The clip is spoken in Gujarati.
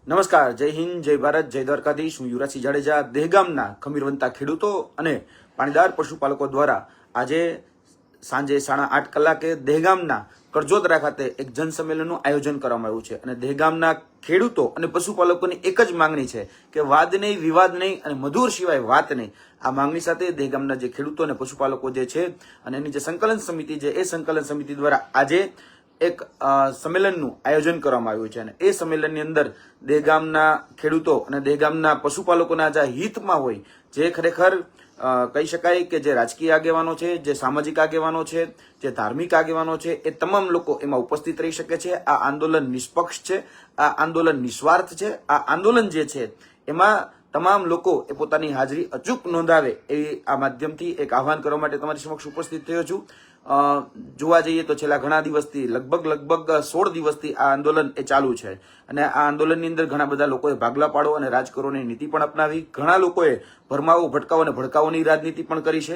નમસ્કાર, જય હિન્દ, જય ભારત, જય દ્વારકાધીશ. હું યુવરાજસિંહ જાડેજા. દહેગામના ખમીરવંતા ખેડૂતો અને પાણીદાર પશુપાલકો દ્વારા આજે સાંજે 8:30 કલાકે દહેગામના કરજોદરા ખાતે એક જનસંમેલનનું આયોજન કરવામાં આવ્યું છે. અને દહેગામના ખેડૂતો અને પશુપાલકોની એક જ માંગણી છે કે વાદ નહીં, વિવાદ નહીં અને મધુર સિવાય વાત નહીં. આ માંગણી સાથે દહેગામના જે ખેડૂતો અને પશુપાલકો જે છે અને એની જે સંકલન સમિતિ છે, એ સંકલન સમિતિ દ્વારા આજે એક સંમેલનનું આયોજન કરવામાં આવ્યું છે. અને એ સંમેલનની અંદર દહેગામના ખેડૂતો અને દહેગામના પશુપાલકોના જે હિતમાં હોય, જે ખરેખર કહી શકાય કે જે રાજકીય આગેવાનો છે, જે સામાજિક આગેવાનો છે, જે ધાર્મિક આગેવાનો છે, એ તમામ લોકો એમાં ઉપસ્થિત રહી શકે છે. આ આંદોલન નિષ્પક્ષ છે, આ આંદોલન નિસ્વાર્થ છે. આ આંદોલન જે છે એમાં તમામ લોકો એ પોતાની હાજરી અચૂક નોંધાવે એવી આ માધ્યમથી એક આહવાન કરવા માટે તમારી સમક્ષ ઉપસ્થિત થયો છું. જોવા જઈએ તો છેલ્લા ઘણા દિવસથી લગભગ 16 દિવસથી આ આંદોલન એ ચાલુ છે. અને આ આંદોલનની અંદર ઘણા બધા લોકોએ ભાગલા પાડો અને રાજકરોની નીતિ પણ અપનાવી. ઘણા લોકોએ ભરમાવો, ભટકાવો અને ભડકાવોની રાજનીતિ પણ કરી છે.